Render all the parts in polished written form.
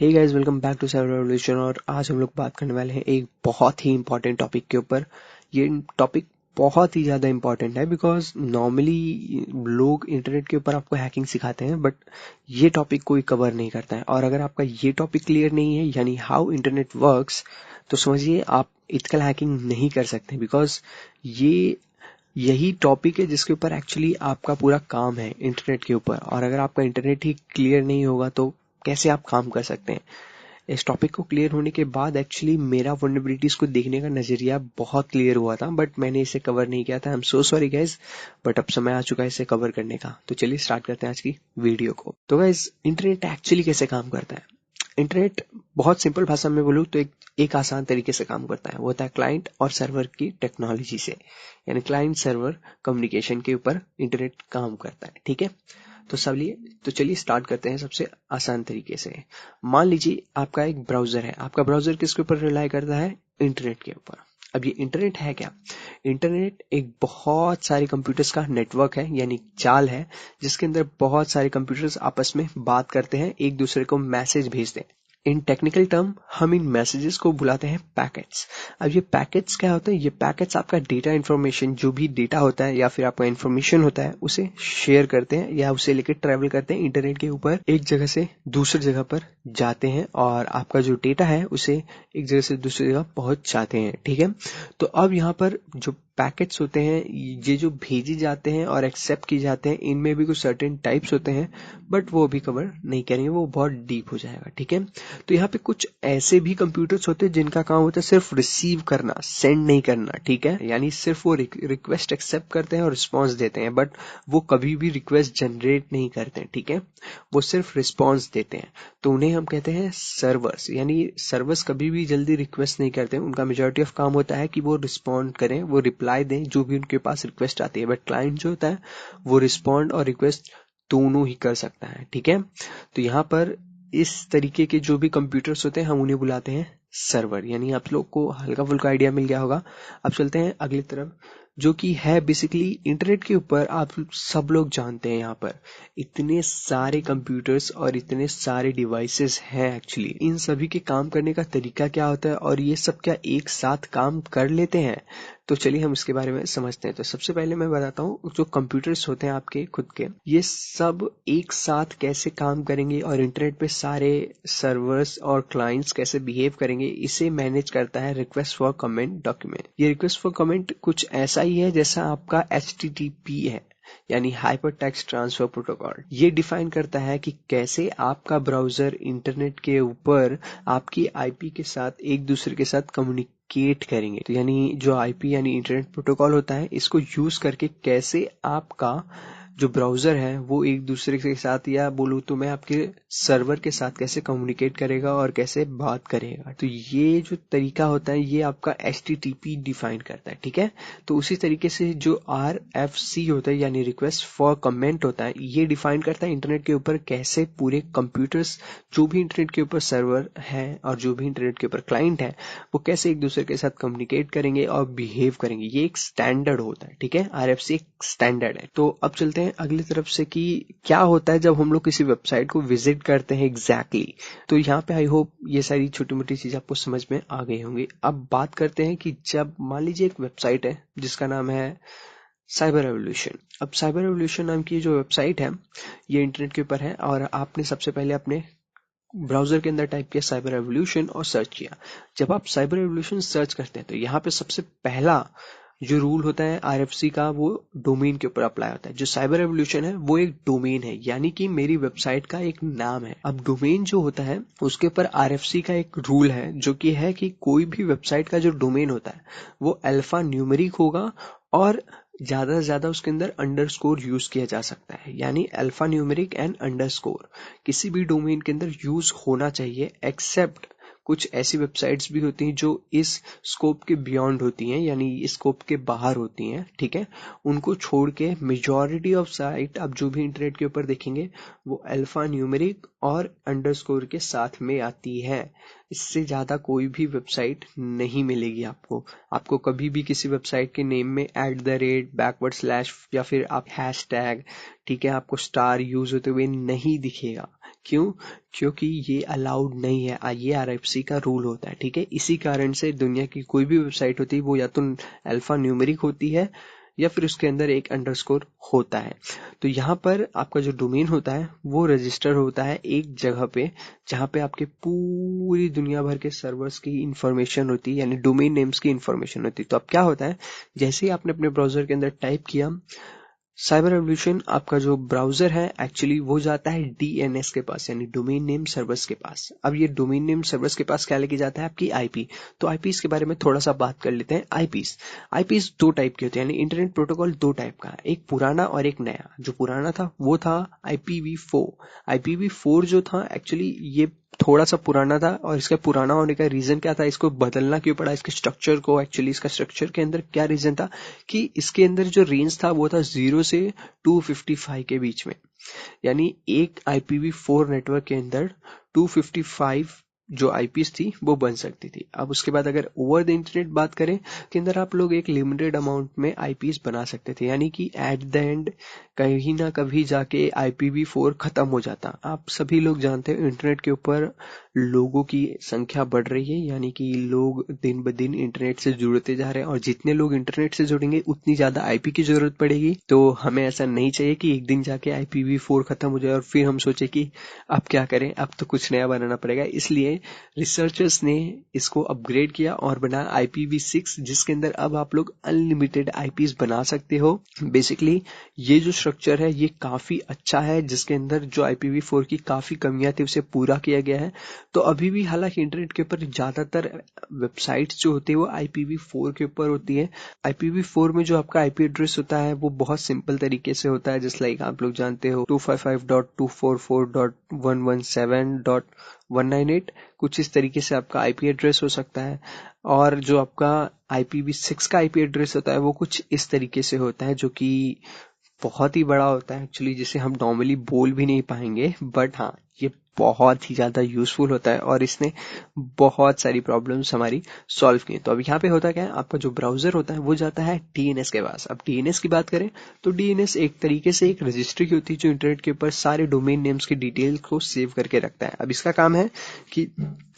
Hey guys, welcome back to Cyber Revolution. और आज हम लोग बात करने वाले हैं एक बहुत ही इंपॉर्टेंट टॉपिक के ऊपर। ये टॉपिक बहुत ही ज़्यादा इंपॉर्टेंट है बिकॉज नॉर्मली लोग इंटरनेट के ऊपर आपको हैकिंग सिखाते हैं, बट ये टॉपिक कोई कवर नहीं करता है। और अगर आपका ये टॉपिक क्लियर नहीं है, यानी हाउ इंटरनेट वर्क्स, तो समझिए आप इथिकल हैकिंग नहीं कर सकते। बिकॉज ये यही टॉपिक है जिसके ऊपर एक्चुअली आपका पूरा काम है इंटरनेट के ऊपर। और अगर आपका इंटरनेट ही क्लियर नहीं होगा तो कैसे आप काम कर सकते हैं। इस टॉपिक को क्लियर होने के बाद एक्चुअली मेरा वल्नरेबिलिटीज को देखने का नजरिया बहुत क्लियर हुआ था, बट मैंने इसे कवर नहीं किया था। I am so sorry guys, but अब समय आ चुका है इसे कवर करने का। तो चलिए स्टार्ट करते हैं आज की वीडियो को। तो गाइज, इंटरनेट एक्चुअली कैसे काम करता है। इंटरनेट बहुत सिंपल भाषा में बोलूँ तो एक आसान तरीके से काम करता है। वो होता है क्लाइंट और सर्वर की टेक्नोलॉजी से, यानी क्लाइंट सर्वर कम्युनिकेशन के ऊपर इंटरनेट काम करता है। ठीक है, तो चलिए स्टार्ट करते हैं सबसे आसान तरीके से। मान लीजिए आपका एक ब्राउजर है। आपका ब्राउजर किसके ऊपर रिलाई करता है? इंटरनेट के ऊपर। अब ये इंटरनेट है क्या? इंटरनेट एक बहुत सारे कंप्यूटर्स का नेटवर्क है, यानी जाल है, जिसके अंदर बहुत सारे कंप्यूटर्स आपस में बात करते हैं, एक दूसरे को मैसेज भेजते हैं। इन टेक्निकल टर्म हम इन मैसेजेस को बुलाते हैं पैकेट्स। अब ये पैकेट्स क्या होते हैं? ये पैकेट्स आपका डेटा इन्फॉर्मेशन, जो भी डेटा होता है या फिर आपका इन्फॉर्मेशन होता है, उसे शेयर करते हैं या उसे लेकर ट्रेवल करते हैं इंटरनेट के ऊपर, एक जगह से दूसरी जगह पर जाते हैं और आपका जो डेटा है उसे एक जगह से दूसरी जगह पहुंच जाते हैं। ठीक है, तो अब यहाँ पर जो पैकेट्स होते हैं, ये जो भेजे जाते हैं और एक्सेप्ट किए जाते हैं, इनमें भी कुछ सर्टेन टाइप्स होते हैं, बट वो अभी कवर नहीं करेंगे, वो बहुत डीप हो जाएगा। ठीक है, तो यहाँ पे कुछ ऐसे भी कंप्यूटर्स होते हैं जिनका काम होता है सिर्फ रिसीव करना, सेंड नहीं करना। ठीक है, यानी सिर्फ वो रिक्वेस्ट एक्सेप्ट करते हैं और रिस्पॉन्स देते हैं, बट वो कभी भी रिक्वेस्ट जनरेट नहीं करते हैं। ठीक है, वो सिर्फ रिस्पॉन्स देते हैं। तो उन्हें हम कहते हैं सर्वर्स। यानी सर्वर्स कभी भी जल्दी रिक्वेस्ट नहीं करते, उनका मेजोरिटी ऑफ काम होता है कि वो रिस्पॉन्ड करें, वो रिप्लाई दें जो भी उनके पास रिक्वेस्ट आती है। बट क्लाइंट जो होता है वो रिस्पॉन्ड और रिक्वेस्ट दोनों ही कर सकता है। ठीक है, तो यहाँ पर इस तरीके के जो भी कंप्यूटर्स होते हैं हम उन्हें बुलाते हैं सर्वर। यानी आप लोग को हल्का फुल्का आइडिया मिल गया होगा। अब चलते हैं अगली तरफ, जो कि है बेसिकली इंटरनेट के ऊपर। आप सब लोग जानते हैं यहाँ पर इतने सारे कंप्यूटर्स और इतने सारे डिवाइसेस हैं। एक्चुअली इन सभी के काम करने का तरीका क्या होता है और ये सब क्या एक साथ काम कर लेते हैं? तो चलिए हम इसके बारे में समझते हैं। तो सबसे पहले मैं बताता हूँ, जो कंप्यूटर्स होते हैं आपके खुद के, ये सब एक साथ कैसे काम करेंगे और इंटरनेट पे सारे सर्वर्स और क्लाइंट्स कैसे बिहेव करेंगे, इसे मैनेज करता है रिक्वेस्ट फॉर कमेंट डॉक्यूमेंट। ये रिक्वेस्ट फॉर कमेंट कुछ ऐसा ही है जैसा आपका HTTP है, यानी हाइपर टेक्स्ट ट्रांसफर प्रोटोकॉल। ये डिफाइन करता है कि कैसे आपका ब्राउजर इंटरनेट के ऊपर आपकी IP के साथ एक दूसरे के साथ कम्युनिकेट करेंगे। तो यानी जो IP यानी इंटरनेट प्रोटोकॉल होता है, इसको यूज करके कैसे आपका जो ब्राउजर है वो एक दूसरे के साथ, या बोलूँ तो मैं आपके सर्वर के साथ कैसे कम्युनिकेट करेगा और कैसे बात करेगा। तो ये जो तरीका होता है ये आपका HTTP डिफाइन करता है। ठीक है, तो उसी तरीके से जो RFC होता है, यानी रिक्वेस्ट फॉर कमेंट होता है, ये डिफाइन करता है इंटरनेट के ऊपर कैसे पूरे कंप्यूटर्स, जो भी इंटरनेट के ऊपर सर्वर है और जो भी इंटरनेट के ऊपर क्लाइंट है, वो कैसे एक दूसरे के साथ कम्युनिकेट करेंगे और बिहेव करेंगे। ये एक स्टैंडर्ड होता है। ठीक है, RFC एक स्टैंडर्ड है। तो अब चलते हैं अगली तरफ से कि क्या होता है जब हम लोग किसी वेबसाइट को विजिट करते हैं एग्जैक्टली। तो यहाँ पे आई होप ये सारी छोटी मोटी चीज आपको समझ में आ गई होंगी। अब बात करते हैं कि जब मान लीजिए एक वेबसाइट है जिसका नाम है साइबर रेवोल्यूशन। अब साइबर रेवोल्यूशन नाम की जो वेबसाइट है ये इंटरनेट के ऊपर है, और आपने सबसे पहले अपने ब्राउजर के अंदर टाइप किया साइबर रेवोल्यूशन और सर्च किया। जब आप साइबर रेवोल्यूशन सर्च करते हैं तो यहाँ पे सबसे पहला जो रूल होता है RFC का, वो डोमेन के ऊपर अप्लाई होता है। जो साइबर रेवोल्यूशन है वो एक डोमेन है, यानी कि मेरी वेबसाइट का एक नाम है। अब डोमेन जो होता है उसके ऊपर RFC का एक रूल है, जो कि है कि कोई भी वेबसाइट का जो डोमेन होता है वो अल्फा न्यूमेरिक होगा और ज्यादा से ज्यादा उसके अंदर अंडरस्कोर यूज किया जा सकता है, यानी अल्फा न्यूमेरिक एंड अंडरस्कोर किसी भी डोमेन के अंदर यूज होना चाहिए। एक्सेप्ट कुछ ऐसी वेबसाइट्स भी होती हैं जो इस स्कोप के बियॉन्ड होती हैं, यानी इस स्कोप के बाहर होती हैं। ठीक है, उनको छोड़ के मेजॉरिटी ऑफ साइट आप जो भी इंटरनेट के ऊपर देखेंगे वो अल्फा न्यूमेरिक और अंडरस्कोर के साथ में आती है। इससे ज्यादा कोई भी वेबसाइट नहीं मिलेगी आपको। आपको कभी भी किसी वेबसाइट के नेम में @ बैकवर्ड स्लैश या फिर आप हैशटैग, ठीक है, आपको स्टार यूज होते हुए नहीं दिखेगा, क्यों? क्योंकि ये अलाउड नहीं है, ये RFC का रूल होता है, ठीक है। इसी कारण से दुनिया की कोई भी वेबसाइट होती है वो या तो अल्फा न्यूमेरिक होती है या फिर उसके अंदर एक अंडरस्कोर होता है। तो यहाँ पर आपका जो डोमेन होता है वो रजिस्टर होता है एक जगह पे, जहाँ पे आपके पूरी दुनिया भर के सर्वर्स की इंफॉर्मेशन होती है, यानी डोमेन नेम्स की इंफॉर्मेशन होती है। तो अब क्या होता है, जैसे ही आपने अपने ब्राउजर के अंदर टाइप किया, साइबर रेवोल्यूशन आपका जो ब्राउजर है एक्चुअली वो जाता है DNS के पास, यानी डोमेन नेम सर्वर्स के पास। अब ये डोमेन नेम सर्वर्स के पास क्या लेके जाता है, आपकी IP। तो IPs के बारे में थोड़ा सा बात कर लेते हैं। IPs दो टाइप के होते हैं, यानी इंटरनेट प्रोटोकॉल दो टाइप का है, एक पुराना और एक नया। जो पुराना था वो था IPv4। IPv4 जो था एक्चुअली ये थोड़ा सा पुराना था, और इसका पुराना होने का रीजन क्या था, इसको बदलना क्यों पड़ा, इसके स्ट्रक्चर को, एक्चुअली इसका स्ट्रक्चर के अंदर क्या रीजन था कि इसके अंदर जो रेंज था वो था 0 से 255 के बीच में। यानी एक IPv4 नेटवर्क के अंदर 255 जो IPs थी वो बन सकती थी। अब उसके बाद अगर ओवर द इंटरनेट बात करें, के अंदर आप लोग एक लिमिटेड अमाउंट में IPs बना सकते थे, यानी कि एट द एंड कहीं ना कभी जाके IPv4 खत्म हो जाता। आप सभी लोग जानते हैं इंटरनेट के ऊपर लोगों की संख्या बढ़ रही है, यानी कि लोग दिन ब दिन इंटरनेट से जुड़ते जा रहे हैं, और जितने लोग इंटरनेट से जुड़ेंगे उतनी ज्यादा IP की जरूरत पड़ेगी। तो हमें ऐसा नहीं चाहिए कि एक दिन जाके IPv4 खत्म हो जाए और फिर हम सोचे कि अब क्या करें, अब तो कुछ नया बनाना पड़ेगा। इसलिए रिसर्चर्स ने इसको अपग्रेड किया और बनाया IPv6, जिसके अंदर अब आप लोग अनलिमिटेड IPs बना सकते हो। बेसिकली ये जो स्ट्रक्चर है ये काफी अच्छा है, जिसके अंदर जो IPv4 की काफी कमियां थी उसे पूरा किया गया है। तो अभी भी हालांकि इंटरनेट के ऊपर ज्यादातर वेबसाइट्स जो होती है वो IPv4 के ऊपर होती है। IPv4 में जो आपका IP एड्रेस होता है वो बहुत सिंपल तरीके से होता है, जस्ट लाइक आप लोग जानते हो 255.244.117.198, कुछ इस तरीके से आपका IP एड्रेस हो सकता है। और जो आपका IPv6 का IP एड्रेस होता है वो कुछ इस तरीके से होता है, जो कि बहुत ही बड़ा होता है एक्चुअली, जिसे हम नॉर्मली बोल भी नहीं पाएंगे, बट हाँ ये बहुत ही ज्यादा यूजफुल होता है और इसने बहुत सारी प्रॉब्लम्स हमारी सॉल्व की। तो अब यहाँ पे होता क्या है, आपका जो ब्राउजर होता है वो जाता है DNS के पास। अब DNS की बात करें तो DNS एक तरीके से एक रजिस्ट्री की होती है जो इंटरनेट के ऊपर सारे डोमेन नेम्स की डिटेल्स को सेव करके रखता है। अब इसका काम है कि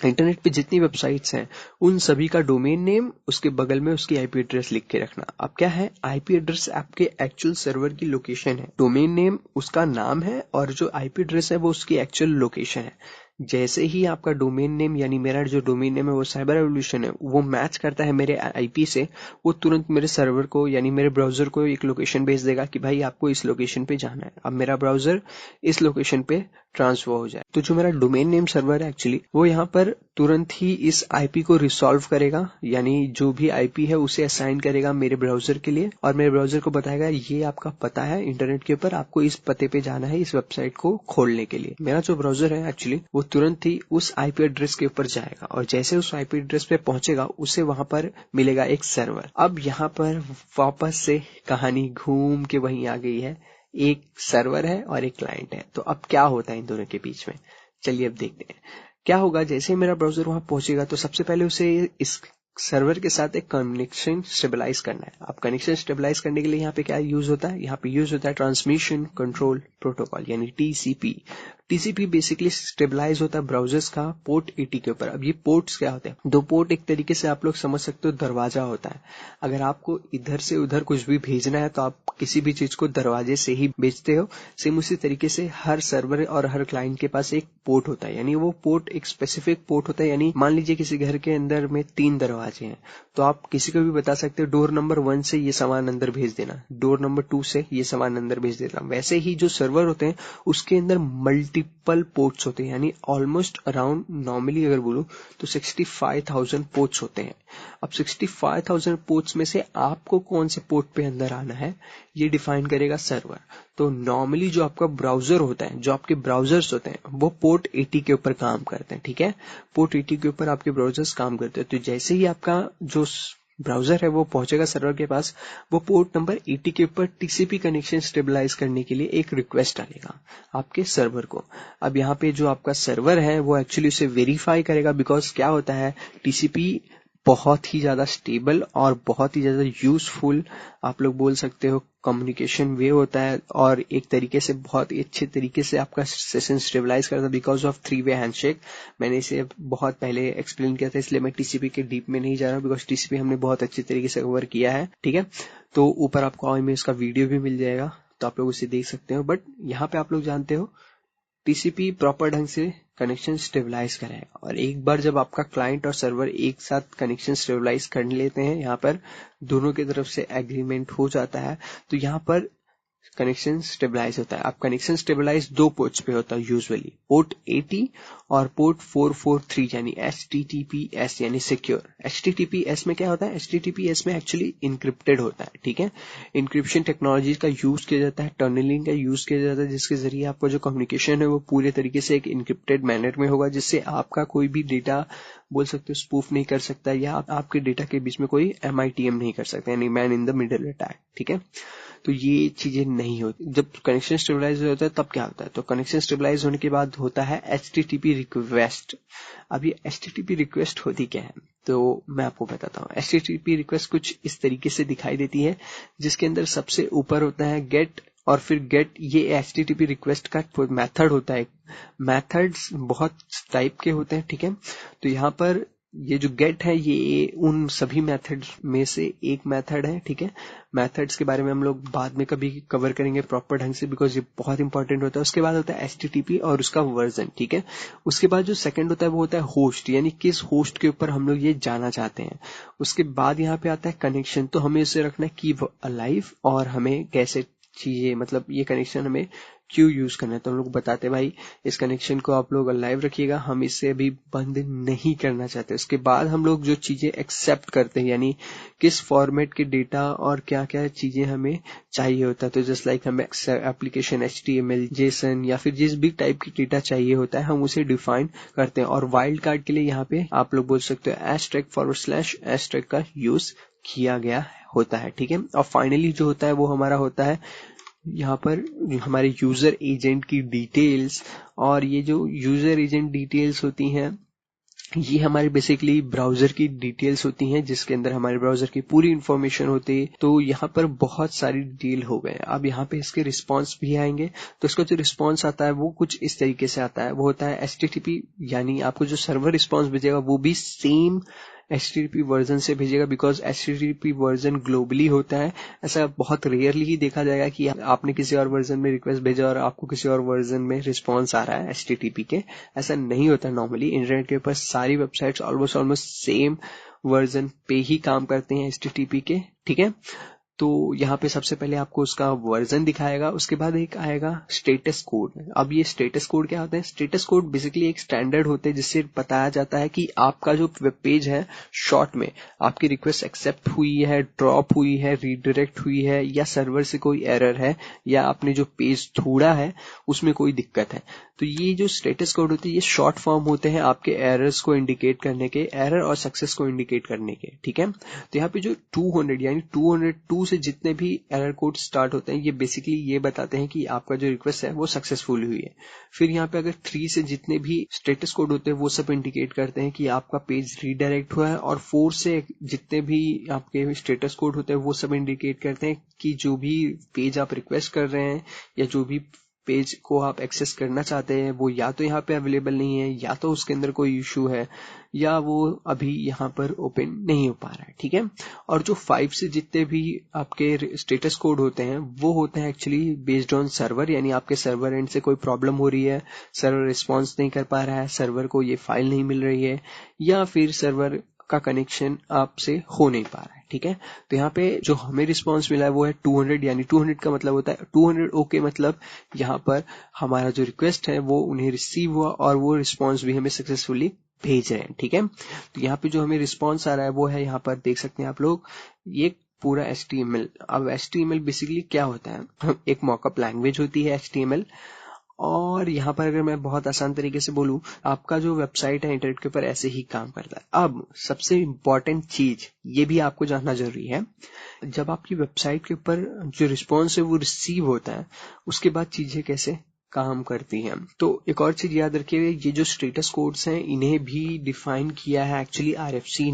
इंटरनेट पे जितनी वेबसाइट्स हैं उन सभी का डोमेन नेम, उसके बगल में उसकी IP एड्रेस लिख के रखना। अब क्या है, IP एड्रेस आपके एक्चुअल सर्वर की लोकेशन है, डोमेन नेम उसका नाम है, और जो IP एड्रेस है वो उसकी एक्चुअल लोकेशन है। जैसे ही आपका डोमेन नेम, यानी मेरा जो डोमेन नेम है वो साइबर रेवोल्यूशन है, वो मैच करता है मेरे IP से, वो तुरंत मेरे सर्वर को यानी मेरे ब्राउजर को एक लोकेशन भेज देगा कि भाई आपको इस लोकेशन पे जाना है। अब मेरा ब्राउजर इस लोकेशन पे ट्रांसफर हो जाए, तो जो मेरा डोमेन नेम सर्वर है एक्चुअली वो यहाँ पर तुरंत ही इस IP को रिसॉल्व करेगा, यानी जो भी IP है उसे असाइन करेगा मेरे ब्राउजर के लिए, और मेरे ब्राउजर को बताएगा ये आपका पता है इंटरनेट के ऊपर, आपको इस पते पे जाना है इस वेबसाइट को खोलने के लिए। मेरा जो ब्राउजर है एक्चुअली वो तुरंत ही उस IP एड्रेस के ऊपर जाएगा, और जैसे उस IP एड्रेस पे पहुंचेगा उसे वहां पर मिलेगा एक सर्वर। अब यहाँ पर वापस से कहानी घूम के वहीं आ गई है, एक सर्वर है और एक क्लाइंट है। तो अब क्या होता है इन दोनों के बीच में, चलिए अब देखते हैं क्या होगा। जैसे ही मेरा ब्राउजर वहां पहुंचेगा तो सबसे पहले उसे इस सर्वर के साथ एक कनेक्शन स्टेबलाइज करना है। अब कनेक्शन स्टेबलाइज करने के लिए यहाँ पे क्या यूज होता है, यहाँ पे यूज होता है ट्रांसमिशन कंट्रोल प्रोटोकॉल, यानी TCP। TCP बेसिकली स्टेबलाइज होता है ब्राउजर्स का पोर्ट 80 के ऊपर। अब ये पोर्ट्स क्या होते हैं, दो पोर्ट एक तरीके से आप लोग समझ सकते हो दरवाजा होता है। अगर आपको इधर से उधर कुछ भी भेजना है तो आप किसी भी चीज को दरवाजे से ही भेजते हो। सेम उसी तरीके से हर सर्वर और हर क्लाइंट के पास एक पोर्ट होता है, यानी वो पोर्ट एक स्पेसिफिक पोर्ट होता है। यानी मान लीजिए किसी घर के अंदर में 3 दरवाजे हैं, तो आप किसी को भी बता सकते हो डोर नंबर 1 से ये सामान अंदर भेज देना, डोर नंबर 2 से ये सामान अंदर भेज देना। वैसे ही जो सर्वर होते हैं उसके अंदर मल्टीपल पोर्ट्स होते हैं, यानी ऑलमोस्ट अराउंड नॉर्मली अगर बोलूं तो 65,000 पोर्ट्स होते हैं। अब 65,000 पोर्ट्स में से आपको कौन से पोर्ट पे अंदर आना है ये डिफाइन करेगा सर्वर। तो नॉर्मली जो आपका ब्राउजर होता है, जो आपके ब्राउजर्स होते हैं वो पोर्ट 80 के ऊपर काम करते हैं, ठीक है। पोर्ट 80 के ऊपर आपके ब्राउजर्स काम करते हैं। तो जैसे ही आपका जो ब्राउजर है वो पहुंचेगा सर्वर के पास, वो पोर्ट नंबर 80 के ऊपर TCP कनेक्शन स्टेबलाइज करने के लिए एक रिक्वेस्ट डालेगा आपके सर्वर को। अब यहाँ पे जो आपका सर्वर है वो एक्चुअली उसे वेरीफाई करेगा, बिकॉज क्या होता है TCP बहुत ही ज़्यादा स्टेबल और बहुत ही ज़्यादा यूजफुल आप लोग बोल सकते हो कम्युनिकेशन वे होता है, और एक तरीके से बहुत ही अच्छे तरीके से आपका सेशन स्टेबलाइज करता है बिकॉज ऑफ 3-वे हैंडशेक। मैंने इसे बहुत पहले एक्सप्लेन किया था, इसलिए मैं टीसीपी के डीप में नहीं जा रहा हूँ बिकॉज टीसीपी हमने बहुत अच्छे तरीके से कवर किया है। ठीक है, तो ऊपर आपको में इसका वीडियो भी मिल जाएगा, तो आप लोग उसे देख सकते हो। बट यहाँ पे आप लोग जानते हो टीसीपी प्रॉपर ढंग से कनेक्शन स्टेबलाइज करेगा, और एक बार जब आपका क्लाइंट और सर्वर एक साथ कनेक्शन स्टेबलाइज कर लेते हैं, यहाँ पर दोनों की तरफ से एग्रीमेंट हो जाता है, तो यहाँ पर कनेक्शन स्टेबलाइज होता है। अब कनेक्शन स्टेबलाइज 2 पोर्ट्स पे होता है यूजुअली, पोर्ट 80 और पोर्ट 443 यानी HTTPS यानी सिक्योर। HTTPS में क्या होता है? HTTPS में एक्चुअली इनक्रिप्टेड होता है। ठीक है, इनक्रिप्शन टेक्नोलॉजी का यूज किया जाता है, टनलिंग का यूज किया जाता है, जिसके जरिए आपका जो कम्युनिकेशन है वो पूरे तरीके से एक इनक्रिप्टेड मैनर में होगा, जिससे आपका कोई भी डेटा बोल सकते हो स्पूफ नहीं कर सकता, या आपके डेटा के बीच में कोई MITM नहीं कर सकता, यानी man in the middle attack. ठीक है, तो ये चीजें नहीं होती। जब कनेक्शन स्टेबलाइज होता है तब क्या होता है? तो कनेक्शन स्टेबलाइज होने के बाद होता है HTTP रिक्वेस्ट। अब ये HTTP रिक्वेस्ट होती क्या है, तो मैं आपको बताता हूँ। HTTP रिक्वेस्ट कुछ इस तरीके से दिखाई देती है, जिसके अंदर सबसे ऊपर होता है गेट, और फिर गेट ये HTTP रिक्वेस्ट का मेथड होता है। मेथड्स बहुत टाइप के होते हैं। ठीक है, तो यहाँ पर ये जो गेट है ये उन सभी मेथड्स में से एक मेथड है। ठीक है, मेथड्स के बारे में हम लोग बाद में कभी कवर करेंगे प्रॉपर ढंग से, बिकॉज ये बहुत इंपॉर्टेंट होता है। उसके बाद होता है HTTP और उसका वर्जन। ठीक है, उसके बाद जो सेकंड होता है वो होता है होस्ट, यानी किस होस्ट के ऊपर हम लोग ये जाना चाहते हैं। उसके बाद यहाँ पे आता है कनेक्शन, तो हमें इसे रखना है कीप अलाइव, और हमें कैसे चीजें मतलब ये कनेक्शन हमें क्यों यूज करना है, तो हम लोग बताते हैं भाई इस कनेक्शन को आप लोग लाइव रखिएगा, हम इसे अभी बंद नहीं करना चाहते। उसके बाद हम लोग जो चीजें एक्सेप्ट करते हैं, यानी किस फॉर्मेट के डेटा और क्या क्या चीजें हमें चाहिए होता है, तो जस्ट लाइक हमें एप्लीकेशन HTML JSON या फिर जिस भी टाइप की डेटा चाहिए होता है हम उसे डिफाइन करते हैं। और वाइल्ड कार्ड के लिए यहाँ पे आप लोग बोल सकते हो #/ का यूज किया गया होता है। ठीक है, और फाइनली जो होता है वो हमारा होता है यहाँ पर हमारे यूजर एजेंट की डिटेल्स। और ये जो यूजर एजेंट डिटेल्स होती हैं ये हमारे बेसिकली ब्राउजर की डिटेल्स होती हैं, जिसके अंदर हमारे ब्राउजर की पूरी इंफॉर्मेशन होती है। तो यहाँ पर बहुत सारी डिटेल हो गए। अब यहाँ पे इसके रिस्पांस भी आएंगे, तो इसका जो रिस्पांस आता है वो कुछ इस तरीके से आता है। वो होता है HTTP, यानी आपको जो सर्वर रिस्पांस भेजेगा वो भी सेम HTTP वर्जन से भेजेगा, बिकॉज HTTP वर्जन ग्लोबली होता है। ऐसा बहुत रेयरली ही देखा जाएगा कि आपने किसी और वर्जन में रिक्वेस्ट भेजा और आपको किसी और वर्जन में रिस्पॉन्स आ रहा है HTTP के। ऐसा नहीं होता नॉर्मली। इंटरनेट के ऊपर सारी वेबसाइट्स ऑलमोस्ट सेम वर्जन पे ही काम करते हैं HTTP के। ठीक है, तो यहाँ पे सबसे पहले आपको उसका वर्जन दिखाएगा, उसके बाद एक आएगा स्टेटस कोड। अब ये स्टेटस कोड क्या होता है? स्टेटस कोड बेसिकली एक स्टैंडर्ड होते हैं जिससे बताया जाता है कि आपका जो वेब पेज है शॉर्ट में आपकी रिक्वेस्ट एक्सेप्ट हुई है, ड्रॉप हुई है, रीडायरेक्ट हुई है, या सर्वर से कोई एरर है, या आपने जो पेज छोड़ा है उसमें कोई दिक्कत है। तो ये जो स्टेटस कोड होते हैं ये शॉर्ट फॉर्म होते हैं आपके एरर्स को इंडिकेट करने के, एरर और सक्सेस को इंडिकेट करने के। ठीक है, तो यहाँ पे जो 200 यानी 202 से जितने भी एरर कोड स्टार्ट होते हैं ये बेसिकली ये बताते हैं कि आपका जो रिक्वेस्ट है वो सक्सेसफुल हुई है। फिर यहाँ पे अगर 3 से जितने भी स्टेटस कोड होते हैं वो सब इंडिकेट करते हैं कि आपका पेज रीडायरेक्ट हुआ है, और 4 से जितने भी आपके स्टेटस कोड होते हैं वो सब इंडिकेट करते हैं कि जो भी पेज आप रिक्वेस्ट कर रहे हैं या जो भी पेज को आप एक्सेस करना चाहते हैं वो या तो यहाँ पे अवेलेबल नहीं है, या तो उसके अंदर कोई इशू है, या वो अभी यहाँ पर ओपन नहीं हो पा रहा है। ठीक है, और जो 5 से जितने भी आपके स्टेटस कोड होते हैं वो होते हैं एक्चुअली बेस्ड ऑन सर्वर, यानी आपके सर्वर एंड से कोई प्रॉब्लम हो रही है, सर्वर रिस्पॉन्स नहीं कर पा रहा है, सर्वर को ये फाइल नहीं मिल रही है, या फिर सर्वर का कनेक्शन आपसे हो नहीं पा रहा है। ठीक है, तो यहाँ पे जो हमें रिस्पांस मिला है वो है 200, यानी 200 का मतलब होता है 200 ओके, मतलब यहाँ पर हमारा जो रिक्वेस्ट है वो उन्हें रिसीव हुआ और वो रिस्पांस भी हमें सक्सेसफुली भेज रहे हैं। ठीक है, तो यहाँ पे जो हमें रिस्पांस आ रहा है वो है, यहाँ पर देख सकते हैं आप लोग, ये पूरा HTML। अब HTML बेसिकली क्या होता है? एक मॉकअप लैंग्वेज होती है HTML। और यहाँ पर अगर मैं बहुत आसान तरीके से बोलूं, आपका जो वेबसाइट है इंटरनेट के ऊपर ऐसे ही काम करता है। अब सबसे इम्पोर्टेंट चीज ये भी आपको जानना जरूरी है, जब आपकी वेबसाइट के ऊपर जो रिस्पॉन्स है वो रिसीव होता है उसके बाद चीजें कैसे काम करती हैं। तो एक और चीज याद रखिए, ये जो स्टेटस कोड्स हैं इन्हें भी डिफाइन किया है एक्चुअली आरएफसी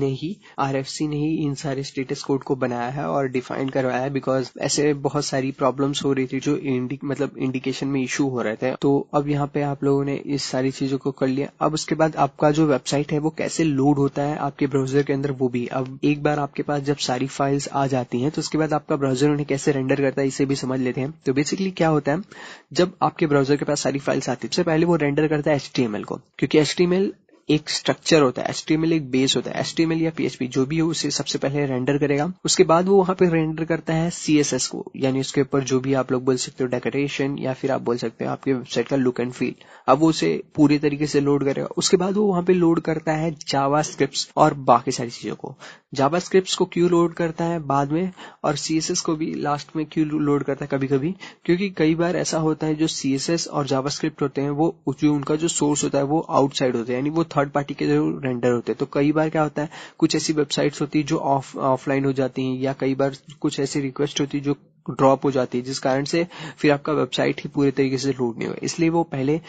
ने ही इन सारे स्टेटस कोड को बनाया है और डिफाइन करवाया है, बिकॉज ऐसे बहुत सारी प्रॉब्लम्स हो रही थी जो मतलब इंडिकेशन में इशू हो रहे थे। तो अब यहाँ पे आप लोगों ने इस सारी चीजों को कर लिया। अब उसके बाद आपका जो वेबसाइट है वो कैसे लोड होता है आपके ब्राउजर के अंदर, वो भी अब एक बार आपके पास जब सारी फाइल्स आ जाती हैं तो उसके बाद आपका ब्राउजर उन्हें कैसे रेंडर करता है इसे भी समझ लेते हैं। तो बेसिकली क्या होता है, जब आपके ब्राउजर के पास सारी फाइल्स आती है सबसे पहले वो रेंडर करता है HTML को, क्योंकि HTML एक स्ट्रक्चर होता है, HTML एक बेस होता है। HTML या PHP जो भी हो उसे सबसे पहले रेंडर करेगा, उसके बाद वो वहां पे रेंडर करता है CSS को, यानी उसके ऊपर जो भी आप लोग बोल सकते हो डेकोरेशन, या फिर आप बोल सकते हो आपके वेबसाइट का लुक एंड फील। अब वो उसे पूरी तरीके से लोड करेगा। उसके बाद वो वहां पे लोड करता है जावास्क्रिप्ट और बाकी सारी चीजों को। जावास्क्रिप्ट को क्यों लोड करता है बाद में, और CSS को भी लास्ट में क्यों लोड करता है कभी कभी, क्योंकि कई बार ऐसा होता है जो CSS और जावास्क्रिप्ट होते हैं वो जो उनका जो सोर्स होता है वो आउटसाइड होते हैं, यानी वो थर्ड पार्टी के जो रेंडर होते हैं। तो कई बार क्या होता है, कुछ ऐसी वेबसाइट्स होती है जो ऑफलाइन हो जाती हैं, या कई बार कुछ ऐसी रिक्वेस्ट होती है जो ड्रॉप हो जाती है, जिस कारण से फिर आपका वेबसाइट ही पूरे तरीके से लोड नहीं हुआ। इसलिए वो पहले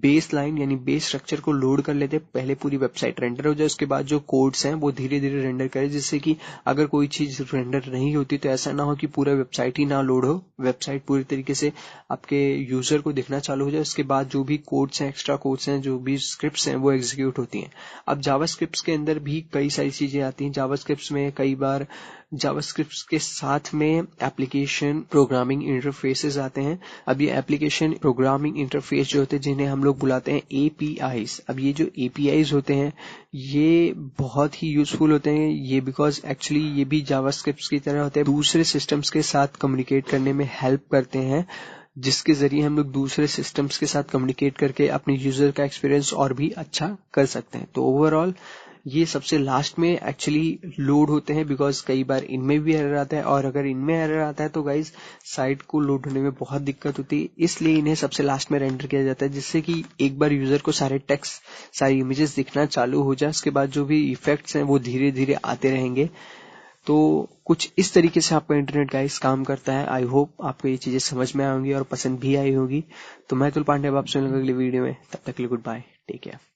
बेस लाइन यानी बेस स्ट्रक्चर को लोड कर लेते हैं, पहले पूरी वेबसाइट रेंडर हो जाए, उसके बाद जो कोड्स हैं वो धीरे धीरे रेंडर करे, जिससे कि अगर कोई चीज रेंडर नहीं होती तो ऐसा ना हो कि पूरा वेबसाइट ही ना लोड हो, वेबसाइट पूरी तरीके से आपके यूजर को दिखना चालू हो जाए। उसके बाद जो भी कोड्स हैं, एक्स्ट्रा कोड्स हैं, जो भी स्क्रिप्ट्स हैं वो एग्जीक्यूट होती हैं। अब जावास्क्रिप्ट्स के अंदर भी कई सारी चीजें आती हैं। जावास्क्रिप्ट्स में कई बार जावास्क्रिप्ट के साथ में एप्लीकेशन प्रोग्रामिंग इंटरफेसेस आते हैं। अब ये एप्लीकेशन प्रोग्रामिंग इंटरफेस जो होते हैं जिन्हें हम लोग बुलाते हैं APIs। अब ये जो APIs होते हैं ये बहुत ही यूजफुल होते हैं, ये बिकॉज एक्चुअली ये भी जावास्क्रिप्ट की तरह होते हैं, दूसरे सिस्टम्स के साथ कम्युनिकेट करने में हेल्प करते हैं, जिसके जरिए हम लोग दूसरे सिस्टम्स के साथ कम्युनिकेट करके अपने यूजर का एक्सपीरियंस और भी अच्छा कर सकते हैं। तो ओवरऑल ये सबसे लास्ट में एक्चुअली लोड होते हैं, बिकॉज कई बार इनमें भी एरर आता है, और अगर इनमें एरर आता है तो गाइज साइट को लोड होने में बहुत दिक्कत होती है। इसलिए इन्हें सबसे लास्ट में रेंडर किया जाता है, जिससे कि एक बार यूजर को सारे टेक्स्ट, सारी इमेजेस दिखना चालू हो जाए। उसके बाद जो भी इफेक्ट्स हैं वो धीरे धीरे आते रहेंगे। तो कुछ इस तरीके से आपका इंटरनेट गाइस काम करता है। आई होप आपको ये चीजें समझ में आएंगी और पसंद भी आई होगी। तो मैं अतुल पांडे, अब आपसे मिलूंगा अगली वीडियो में। तब तक के लिए गुड बाय, टेक केयर।